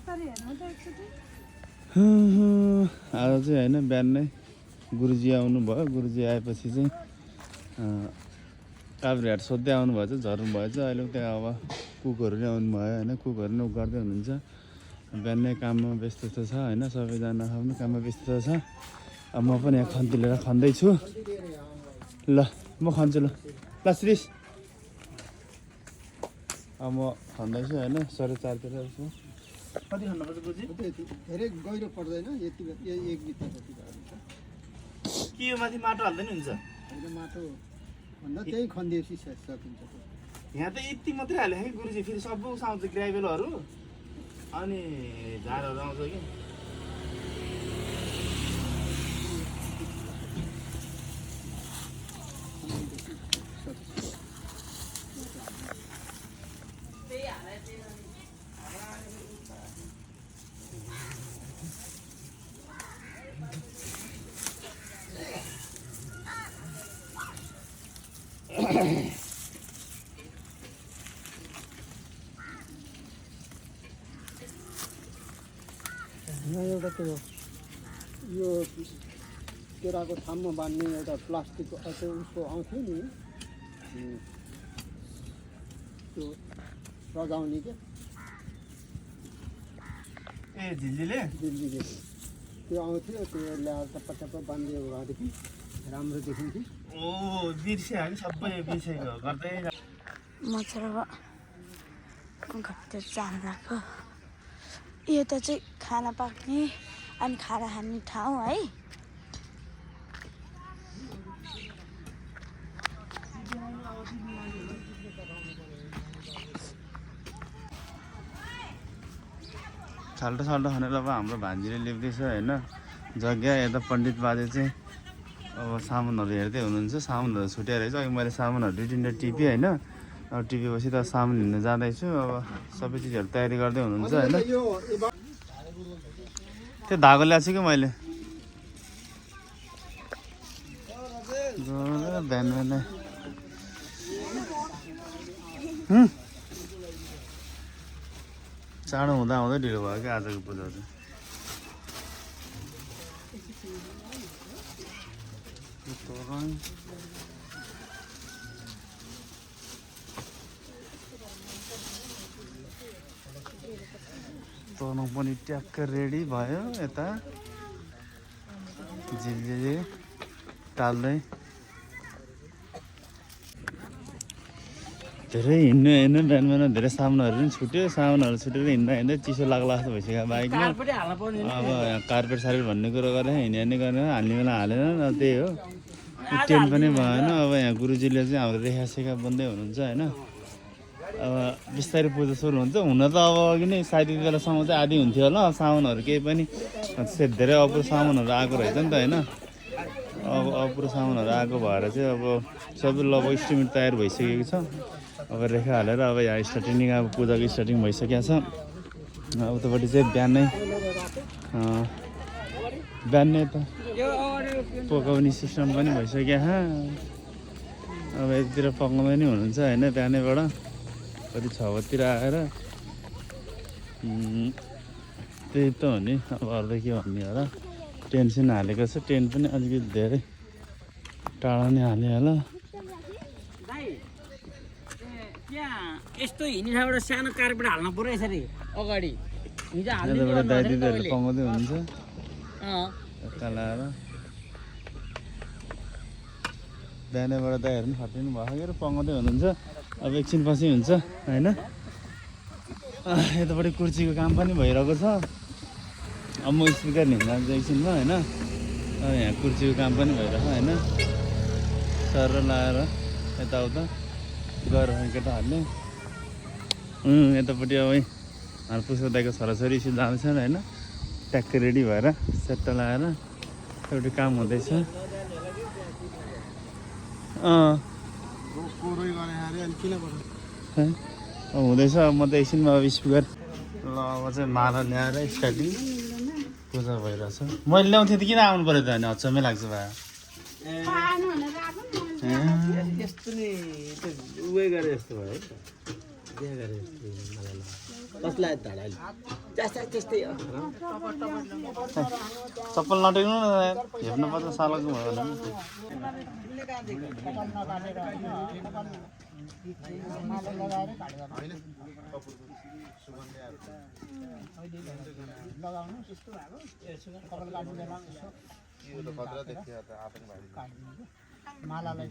आज चाहिँ होइन बिहान नै गुरुजी आउनुभयो। गुरुजी आएपछि चाहिँ काभ्रेहाट सोध्दै आउनुभएछ, झर्नु भएछ। अहिले त्यहाँ अब कुकहरू नै आउनुभयो होइन, कुकहरू नै गर्दै हुनुहुन्छ। बिहानै काममा व्यस्त छ होइन, सबैजना आफ्नो काममा व्यस्त छ। अब म पनि यहाँ खन्ती लिएर खन्दैछु। ल म खन्छु ल श्रीष। अब म खन्दैछु होइन, 4:30तिर यसो। कति खन्नुपर्छ गुरुजी? धेरै गहिरो पर्दैन, यति एक बित्ता जति हुन्छ। के यो माथि माटो हाल्दैन हुन्छ? होइन, माटो भन्दा त्यही खनिदिएपछि सकिन्छ। यहाँ त यति मात्रै हाल्यो कि गुरुजी, फेरि सबै आउँछ ग्राइभलहरू अनि झारहरू आउँछ कि। यहाँ एउटा त्यो यो केराको थाममा बाँध्ने एउटा प्लास्टिकको उसको आउँथ्यो नि, त्यो सजाउने के झिल्लीले त्यो आउँथ्यो। त्यो ल्याएर टप्पा बाँधिदियो भएदेखि राम्रो देखिन्थ्यो। बिर्स्यो कि सबै बिर्सेको गर्दै। म चाहिँ अब घरतिर जान लाग्यो। यो त चाहिँ खाना पाक्ने अनि खाना खाने ठाउँ है। साल्टो खनेर अब हाम्रो भान्जीले लिप्दैछ होइन जग्गा। यता पण्डित बाजे चाहिँ अब सामानहरू हेर्दै हुनुहुन्छ। सामानहरू छुट्याएर रहेछ। अघि मैले सामानहरू 2-3 टिपेँ होइन। अब टिपेपछि त सामान हिँड्न जाँदैछु। अब सबै चिजहरू तयारी गर्दै हुनुहुन्छ होइन। त्यो धागो ल्याएको छु कि मैले बिहान बिहानै। चाँडो हुँदा हुँदै ढिलो भयो क्या आजको पूजा चाहिँ। तोर्नु पनि ट्याक्क रेडी भयो। यता झिल्लीले टाल्दै धेरै हिँड्नु होइन। बिहान बिहान धेरै सामानहरू पनि छुट्यो। सामानहरू छुटेर हिँड्दा चिसो लाग्ला जस्तो भइसक्यो बाइकमा। अब कार्पेट सार्पेट भन्ने कुरो गरेर हिँड्ने गरेर हाल्ने बेला हालेन। त्यही हो, टेन्ट पनि भएन। अब यहाँ गुरुजीले चाहिँ हाम्रो रेखासेखा बन्दै हुनुहुन्छ होइन। अब बिस्तारै पूजा सुरु हुन्छ। हुन त अब अघि नै सायद यति बेलासम्म चाहिँ आधी हुन्थ्यो होला। सामानहरू केही पनि धेरै अपुरो सामानहरू आएको रहेछ नि त होइन। अब अपुरो सामानहरू आएको भएर चाहिँ अब सबै लगभग इस्टिमेट तयार भइसकेको छ। अब रेखा हालेर अब यहाँ स्टार्टिङ अब पूजाको स्टार्टिङ भइसकेको छ। उतापट्टि चाहिँ बिहानै त पकाउने सिस्टम पनि भइसक्यो। अब यतितिर पकाउँदै नै हुनुहुन्छ होइन। बिहानैबाट कति 6 बजीतिर आएर त्यही त हो नि। अब अरू के भन्ने होला। टेन्सन हालेको छ। टेन्ट पनि अलिकति धेरै टाढा नै हाल्यो होला। यस्तो हिँड्ने ठाउँबाट सानो कार्पेट हाल्नु पर्यो यसरी अगाडि। यताबाट दाइ दिदीहरूले पकाउँदै हुनुहुन्छ यता लाएर। बिहानैबाट दाइहरू पनि खटिनु भएको पकाउँदै हुनुहुन्छ। अब एकछिन पछि हुन्छ होइन। यतापट्टि कुर्सीको काम पनि भइरहेको छ। अब म स्पिकर हिँड्न जान्छु एकछिनमा होइन। यहाँ कुर्सीको काम पनि भइरहेको होइन। सर लाएर यताउता गएर केटाहरूले यतापट्टि अब पुष्प दाइको छोराछोरी जाँदैछन् होइन। ट्याक्क रेडी भएर सेट्टा लगाएर एउटा काम हुँदैछ। हुँदैछ। अब म त एकछिनमा अब स्पिकर ल अब चाहिँ माला ल्याएर स्टार्टिङ पूजा भइरहेछ। मैले ल्याउँथेँ त किन आउनु पऱ्यो त होइन? अचम्मै लाग्छ भाइ। यस्तो नि उयो गरे जस्तो भयो है। बिहा गरे जस्तो कसलाई धडाली त्यस्तै हो चप्पल नटेक्नु न हेर्नु पर्छ सालको भयो भने माला लगाएर काट्दा लगाउनु त्यस्तो भएको कपाल काट्नु बेला मालालाई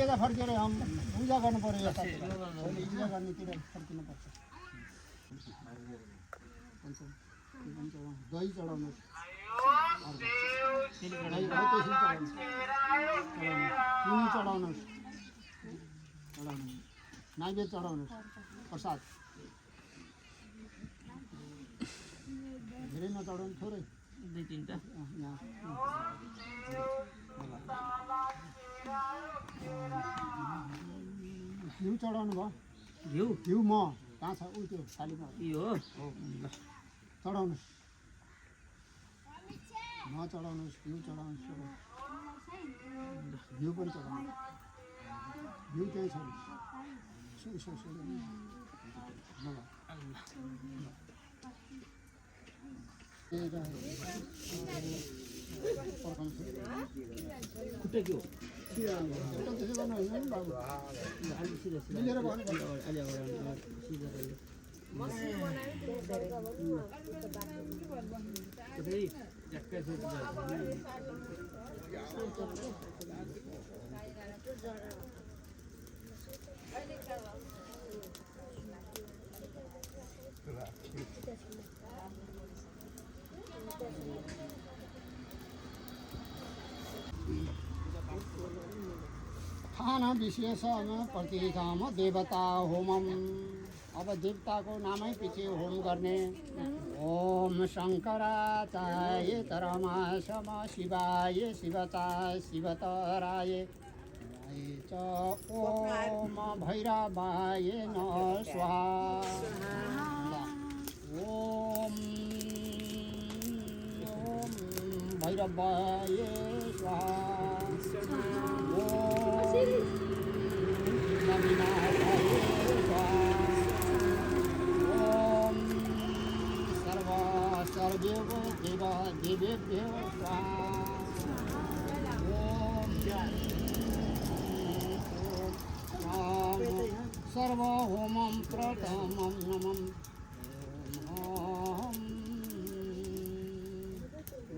यता फर्केर पूजा गर्नु पर्यो पूजा गर्नेतिर फर्किनुपर्छ दही चढाउनु चढाउनु नैवेद्य चढाउनु प्रसाद धेरै नचढाउनु थोरै 2-3 टा घिउ चढाउनु भयो घिउ म कहाँ छ उयो त्यो थालीमा यो चढाउनुहोस् म चढाउनुहोस् घिउ चढाउनुहोस् घिउ पनि चढाउनु घिउ त्यही छ खुट्टा के हो त्यसो गर्नु होइन नि बाबु मिलेर खाना विशेषमा प्रतिकाम देवता होमम अब देवताको नामै पछि होम गर्ने ओम शङ्कराचार्य तरमासम शिवाय शिवचाय शिवतराय च ओम भैरवाय न स्वाहा ओम भैरवाय स्वाहा ओम सर्वेभ्यो देवेभ्यो स्वाहा ओम सर्वहोमं प्रथमं नमः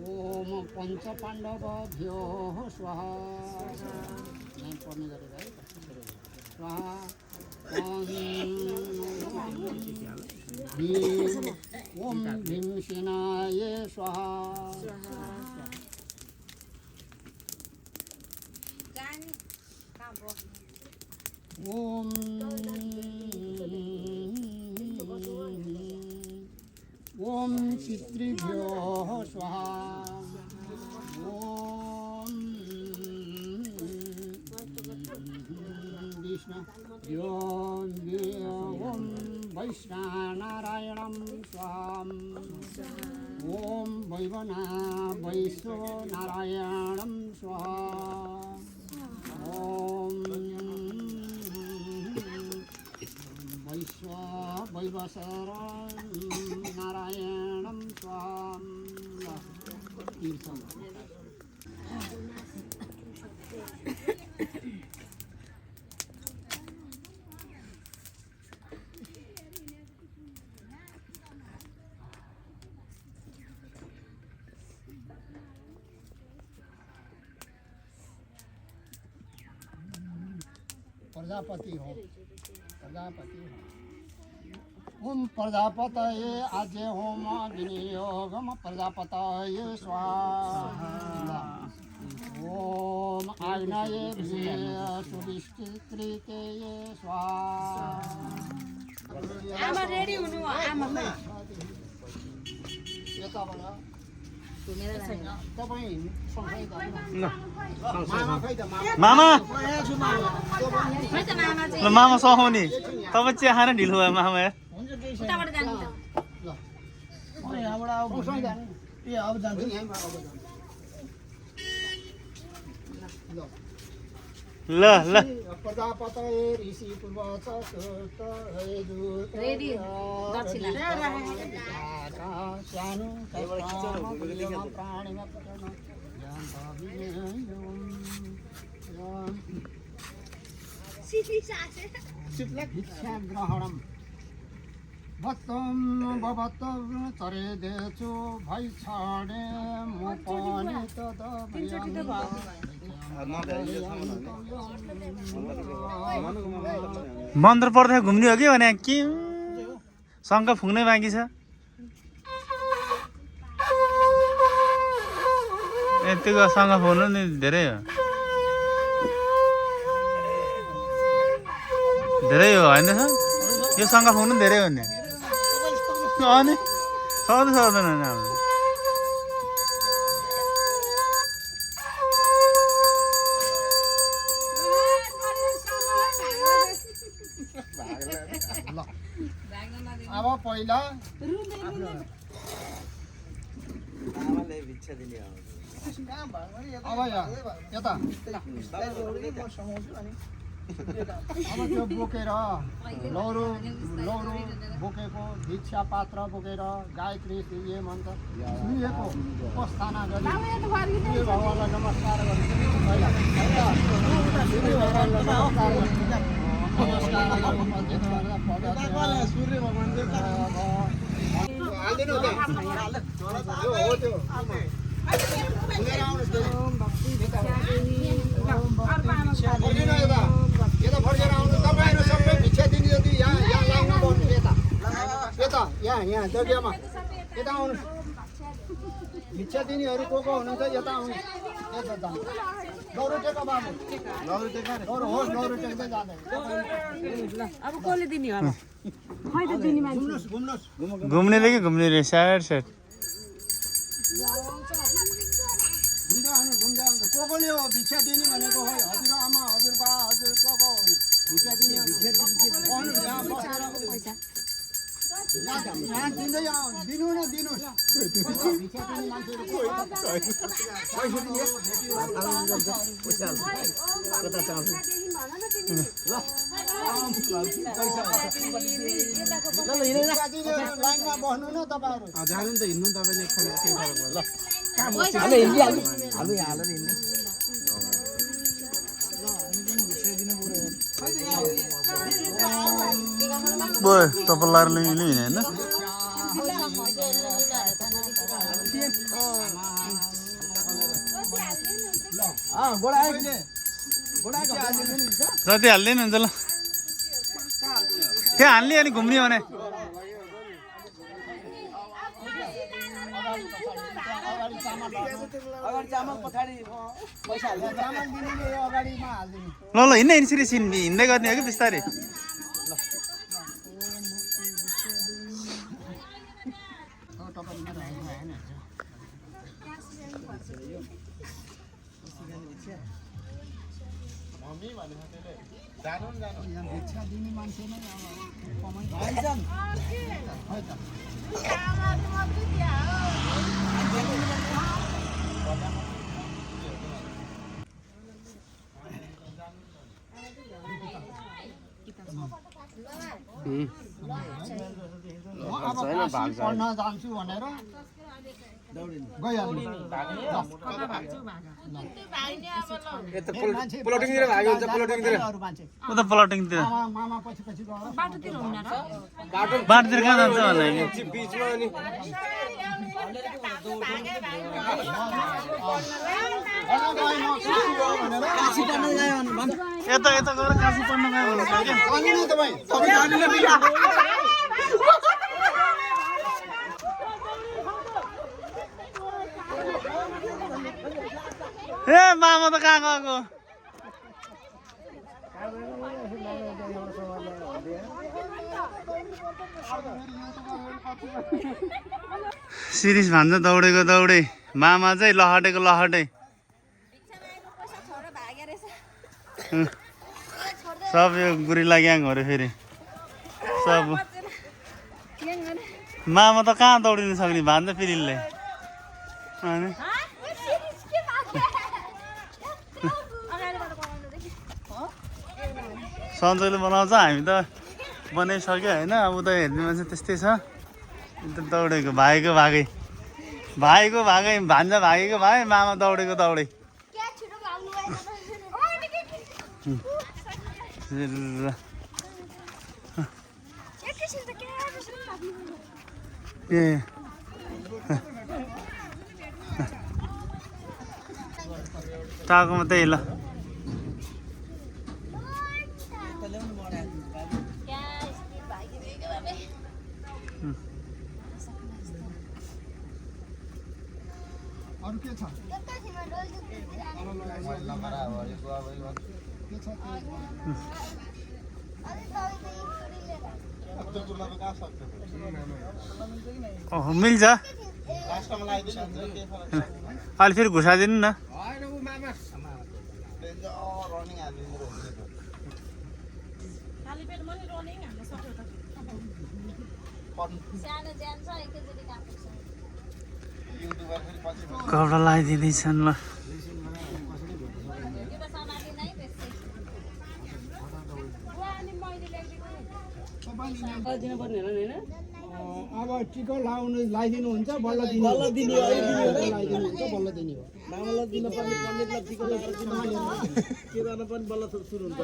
ओम पंचपाण्डवभ्यो स्वाहा पढ्ने गरेर है स्वाहा ओम भीमसेनाय स्वाहा ओम ओम पितृभ्यो स्वाहा ओम विष्णु ओम वैष्णनारायणं स्वाहा ओम वैश्वनारायणं स्वाहा ओम वैश्वनारायणं स्वाहा तीर्थम प्रजापति हो ओम प्रजापतये आज्य होम विनियोगम प्रजापतये स्वाहा ओम आग्नेये सुविष्टिकृतये स्वाहा आमा रेडी हुनु आमा मामा ल मामा सहाउने तपाईँ चिया खान ढिलो भयो मामा उताबाट जानु ल ल प्रजापतये ऋषि पूर्वज रेडी दक्षिणा सानो भिक्षा ग्रहणम भत्तम भवत्तम चरेदेछु भई छाडे म पनि मन्त्र पढ्दा घुम्ने हो कि भने के शङ्ख फुक्नै बाँकी छ यतिको शङ्ख फुक्नु नि धेरै हो होइन सर यो शङ्ख फुक्नु धेरै हो नि अनि सक्दैन नि अब पहिला अब यता अब त्यो बोकेर लौरो बोकेको भिक्षा पात्र बोकेर गायत्री सूर्य मन्त्र सूर्यको उपासना गरी सूर्य भगवानलाई नमस्कार गरी पहिला सूर्य भगवानलाई नमस्कार सूर्य भगवान यता फर्केर आउनु तपाईँहरू सबै भिक्षा दिने जति यहाँ लाग्नु पर्ने यता यहाँ जग्गामा यता आउनु भिक्षा दिनेहरू को हुनुहुन्छ यता आउनु यता जानु लौरो टेका बाबु लौरो टेक्दै जाँदै अब कसले दिने होला खै त दिने मान्छे घुम्ने रे कि घुम्ने रे साइड घुम्दै आउनु कोले हो भिक्षा दिने भनेको हो हजुरआमा हजुरबा हजुर को हो भिक्षा दिने यहाँ दिँदै दिनु न दिनुहोस् भिक्षा दिने मान्छेहरू लाइनमा बस्नु न तपाईँहरू जानु त हिँड्नु तपाईँलाई लिने होइन जति हाल्दैन हुन्छ ल त्यहाँ हाल्ने अनि घुम्ने भने ल हिँड्ने यसरी हिँड्दै गर्ने हो कि बिस्तारै भिक्षा दिने मान्छे नै पढ्न जान्छु भनेर गइहाल्नु प्लटिङतिर मामा पछि पछि बाटोतिर हुन्न र बाटोतिर कहाँ जान्छ होला यता यता गएर काशी पढ्न गयो भने ए मामा त कहाँ गएको शिरीष भन्छ दौडेको दौडे मामा चाहिँ लहटेको लहटे सब यो गुरिल्ला ग्याङ हो रे फेरि सब मामा त कहाँ दौडिनु सक्ने भन्छ पिरिलले सन्चोले बनाउँछ हामी त बनाइसक्यो होइन अब त हेर्ने मान्छे त्यस्तै छ अन्त दौडेको भागेको भागै भान्जा भागेको भाइ मामा दौडेको दौडे ए टाकोमा त्यही ल अरू के छ ओहो मिल्छ अहिले फेरि घुसाइदिनु न कपडा लगाइदिँदैछन् ल अब टिको लगाइदिनुहुन्छ बल्ल दिने लगाइदिनुहुन्छ बल्ल दिने हो मामालाई दिनुपर्ने पण्डितलाई टिको के गर्न पनि बल्ल सुरु हुन्छ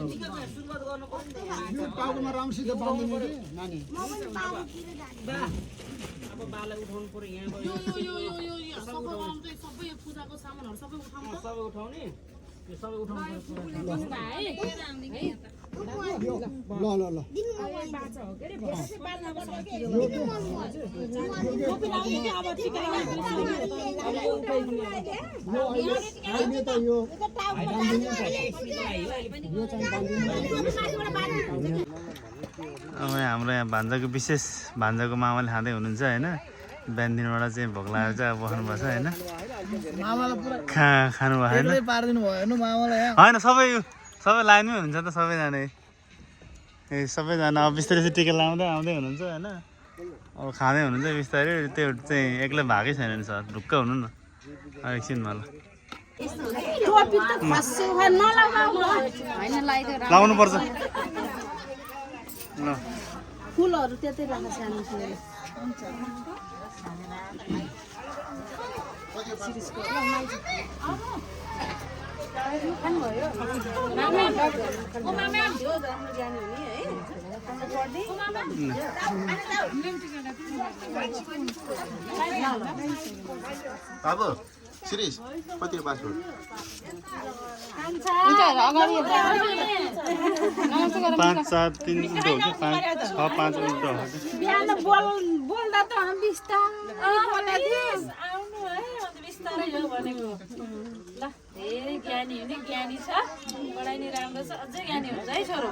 यो टाउकोमा राम्रोसित बाँधिदिनु रे नानी अब बालाई उठाउनु पर्यो यहाँ सबै पूजाको सामानहरु सबै उठाउने यो सबै उठाउनु ल ल ल अब हाम्रो यहाँ भान्जाको विशेष भान्जाको मामाले खाँदै हुनुहुन्छ होइन बिहान दिनबाट चाहिँ भोक लागेर चाहिँ अब बस्नुपर्छ होइन खानु भएन होइन सबै लाइनमै हुन्छ त सबैजना ए सबैजना अब बिस्तारै चाहिँ टिका लाउँदै आउँदै हुनुहुन्छ होइन अब खाँदै हुनुहुन्छ बिस्तारै त्यो चाहिँ एक्लै भागै छैन नि सर ढुक्क हुनु न एकछिनमा ल लाउनु पर्छ ल फुलहरू त्यतै राख्न सानो बाबु शिरीष कति पासपोर्ट 5 4 3 उल्टो हो कि 5 6 5 उल्टो हो बिहान बोल्दा त हामी बिस्तारै आउनु है अनि बिस्तारै हो भनेको ल धेरै ज्ञानी हुने ज्ञानी छ पढाइ नि राम्रो छ अझै ज्ञानी हुन्छ है छोरो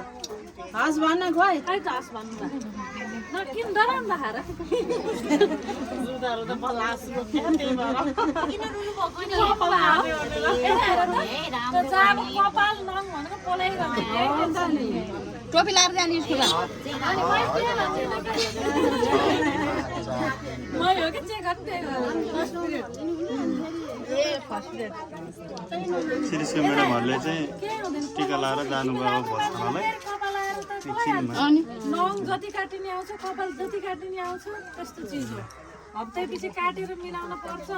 हस भन्न गए खै त हस भन्नु न किन डराउनु भएर जुदाहरू त बलास त्यही भएर किन रुनु भएको नि कपाल नङ भनेको पोलाइरहेको टोपी लाएर जाने स्कुल म हो कि चेक गर्दै शिरीषको म्याडमहरूले चाहिँ टिका लाएर जानुभयो भस्टरलाई नङ जति काटिने आउँछ कपाल जति काटिने आउँछ त्यस्तो चिज हो हप्तैपछि काटेर मिलाउन पर्छ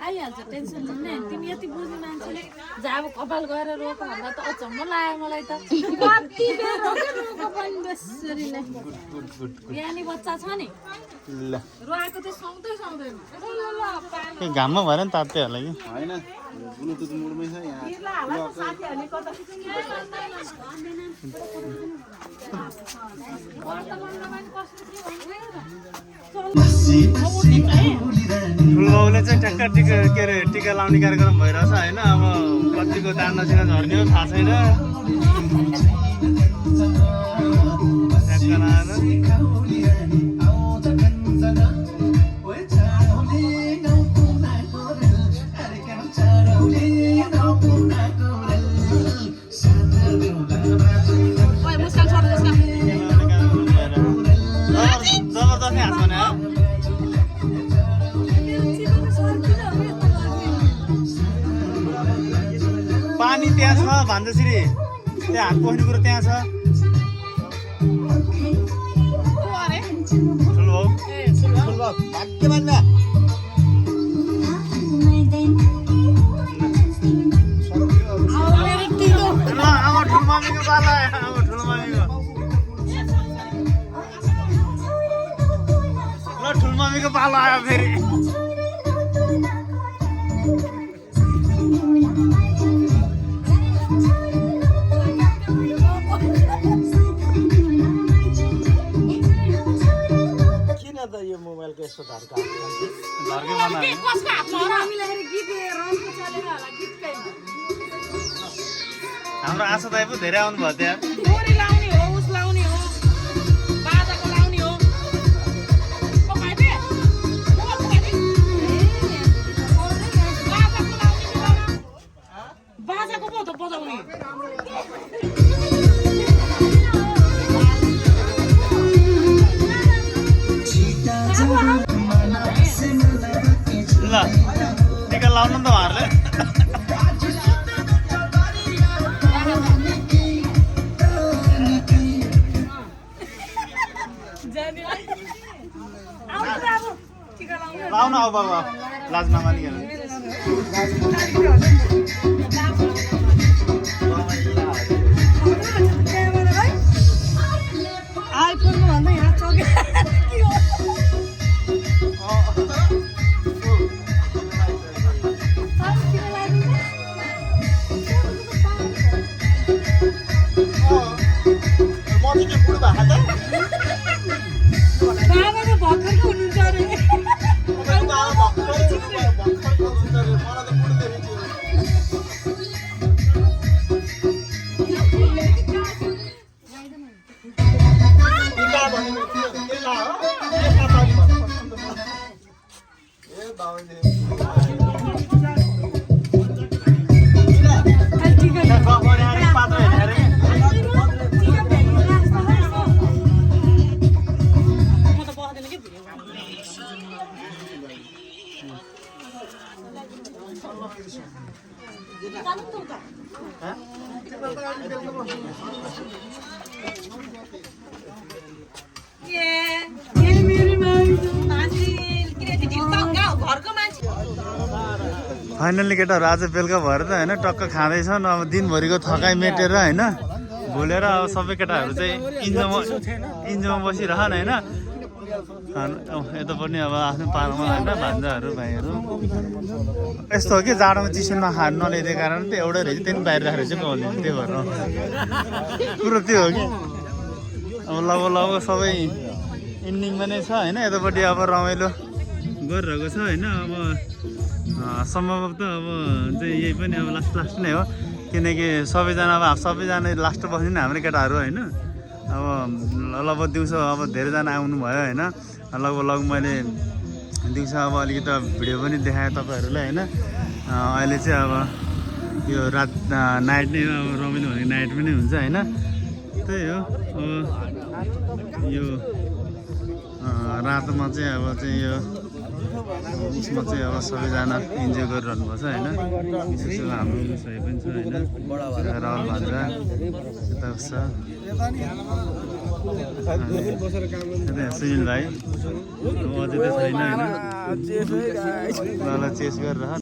आइहाल्छ टेन्सन लिने तिमी यति बुझ्ने मान्छेले जहाँ अब कपाल गएर रोक भन्दा त अचम्म लाग्यो मलाई त कति बेर रोको पनि बेसरी नै यानी बच्चा छ नि ल रोएको त सुँदै सुँदैन के घाममा भएर नि तात्तै होला कि होइन ब्लुटुथ मोडमै छ यहाँ साथीहरूले कता ठुलोबाउले चाहिँ ठ्याक्क टिका के अरे टिका लाउने कार्यक्रम भइरहेछ होइन। अब कतिको दान दक्षिणा झर्ने हो थाहा छैन। ठ्याक्क लाएर जबरजस्ती हाँस भने पानी त्यहाँ छ भान्जश्री, त्यहाँ हात पस्ने कुरो त्यहाँ छ। ठुलो भाग्यवान अब ठुलमामीको पाला अब ठुलमामीको ल ठुलमामीको पालो आयो फेरि। किन त यो मोबाइलको यस्तो धर्का घरकै बनायो। हाम्रो आशा दाइ पो धेरै आउनु भयो त्यहाँ। ल टिका लाउनु नि त उहाँहरूले। लाउनु अब बाबा लाज नमानिकन। फाइनल्ली केटाहरू आज बेलुका भएर त होइन टक्क खाँदैछन्। अब दिनभरिको थकाइ मेटेर होइन भुलेर अब सबै केटाहरू चाहिँ इन्जोमा बसिरहन् होइन। यता पनि अब आफ्नो पालोमा होइन भान्जाहरू भाइहरू यस्तो हो कि जाडोमा चिसो नखानु नल्याइदिएको कारण त एउटै रहेछ त्यही बाहिर राखेर चाहिँ नलिनु त्यही भएर कुरो त्यो हो कि अब लगभग सबै इन्डिङमा नै छ होइन। यतापट्टि अब रमाइलो गरिरहेको छ होइन। अब सम्भवतः अब चाहिँ यही पनि अब लास्ट नै हो किनकि सबैजना लास्ट बस्ने हाम्रो केटाहरू होइन। अब लगभग दिउँसो अब धेरैजना आउनु भयो होइन। लगभग मैले दिउँसो अब अलिकति भिडियो पनि देखाएँ तपाईँहरूलाई होइन। अहिले चाहिँ अब यो रात नाइट नै अब रमाइलो भनेको नाइट पनि हुन्छ होइन। त्यही हो अब यो रातमा चाहिँ अब चाहिँ यो उसमा चाहिँ अब सबैजना इन्जोय गरिरहनु पर्छ होइन। विशेष गरी हाम्रो सही पनि छ होइन। राहुल भान्जा यता छ सुनिल भाइ अझै त छैन होइन। ल चेस गरेर